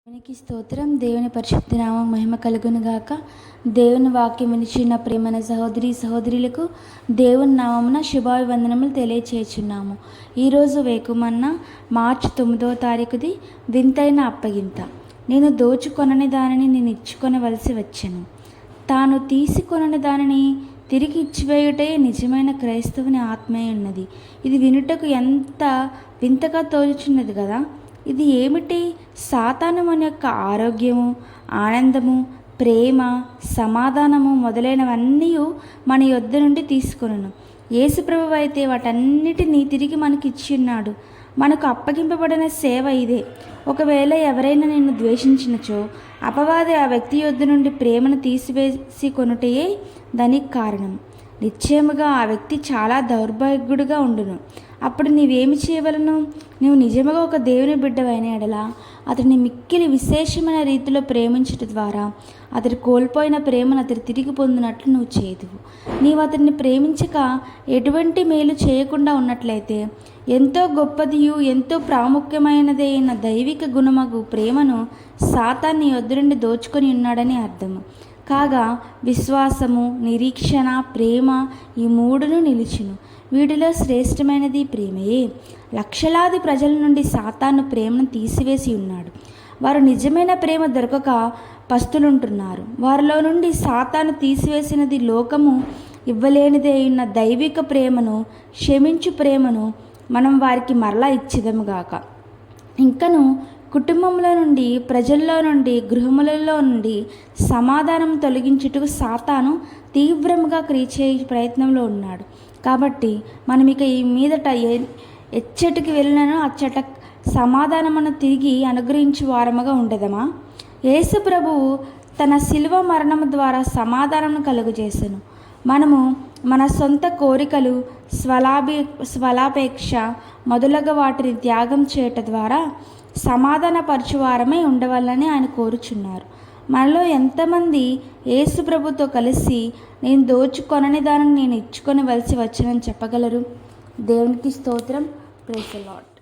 దేవునికి స్తోత్రం. దేవుని పరిశుద్ధ నామం మహిమ కలుగును గాక. దేవుని వాక్యం వినిచిన ప్రేమైన సహోదరి సహోదరులకు దేవుని నామమున శుభాభివందనములు తెలియచేయుచున్నాము. ఈరోజు వేకుమన్న మార్చి 9వ తారీఖుది వింతైన అప్పగింత. నేను దోచుకొనని దానిని నేను ఇచ్చుకొనవలసి వచ్చెను, తాను తీసుకొనని దానిని తిరిగి ఇచ్చివేయుటే నిజమైన క్రైస్తవుని ఆత్మీయ ఉన్నది. ఇది వినుటకు ఎంత వింతగా తోచుచున్నది కదా. ఇది ఏమిటి? సాతాను మన యొక్క ఆరోగ్యము, ఆనందము, ప్రేమ, సమాధానము మొదలైనవన్నీ మన యొద్ద నుండి తీసుకొనును. యేసుప్రభువు అయితే వాటన్నిటినీ తిరిగి మనకి ఇచ్చి ఉన్నాడు. మనకు అప్పగింపబడిన సేవ ఇదే. ఒకవేళ ఎవరైనా నిన్ను ద్వేషించినచో అపవాది ఆ వ్యక్తి యొద్ద నుండి ప్రేమను తీసివేసి కొనుటయే దానికి కారణం. నిశ్చయముగా ఆ వ్యక్తి చాలా దౌర్భాగ్యుడుగా ఉండును. అప్పుడు నీవేమి చేయవలను? నీవు నిజముగా ఒక దేవుని బిడ్డవైన ఎడల అతడిని మిక్కిలి విశేషమైన రీతిలో ప్రేమించడం ద్వారా అతడు కోల్పోయిన ప్రేమను అతడు తిరిగి పొందినట్లు నువ్వు చేదువు. నీవు అతడిని ప్రేమించక ఎటువంటి మేలు చేయకుండా ఉన్నట్లయితే ఎంతో గొప్పదియు ఎంతో ప్రాముఖ్యమైనది అయిన దైవిక గుణమగు ప్రేమను సాతాను నీ యొద్ద నుండి దోచుకొని ఉన్నాడని అర్థము. కాగా విశ్వాసము, నిరీక్షణ, ప్రేమ ఈ మూడును నిలిచును. వీటిలో శ్రేష్టమైనది ప్రేమయే. లక్షలాది ప్రజల నుండి సాతాను ప్రేమను తీసివేసి ఉన్నాడు. వారు నిజమైన ప్రేమ దొరకక పస్తులుంటున్నారు. వారిలో నుండి సాతాను తీసివేసినది లోకము ఇవ్వలేనిదే ఉన్న దైవిక ప్రేమను, క్షమించు ప్రేమను మనం వారికి మరలా ఇచ్చేదముగాక. ఇంకను కుటుంబంలో నుండి, ప్రజల్లో నుండి, గృహములలో నుండి సమాధానం తొలగించుటకు సాతాను తీవ్రంగా క్రియచే ప్రయత్నంలో ఉన్నాడు. కాబట్టి మనం ఇక ఈ మీదట ఎచ్చటికి వెళ్ళినను అచ్చట సమాధానమును తిరిగి అనుగ్రహించు వారముగా ఉండదమా? యేసు ప్రభువు తన శిలువ మరణము ద్వారా సమాధానం కలుగజేసెను. మనము మన సొంత కోరికలు, స్వలాపేక్ష మొదలగు వాటిని త్యాగం చేయటం ద్వారా సమాధానపరచువారమై ఉండవాలని ఆయన కోరుచున్నారు. మనలో ఎంతమంది యేసు ప్రభుతో కలిసి నేను దోచుకొనని దానిని నేను ఇచ్చుకొని వలసి వచ్చానని చెప్పగలరు? దేవునికి స్తోత్రం. Praise the lord.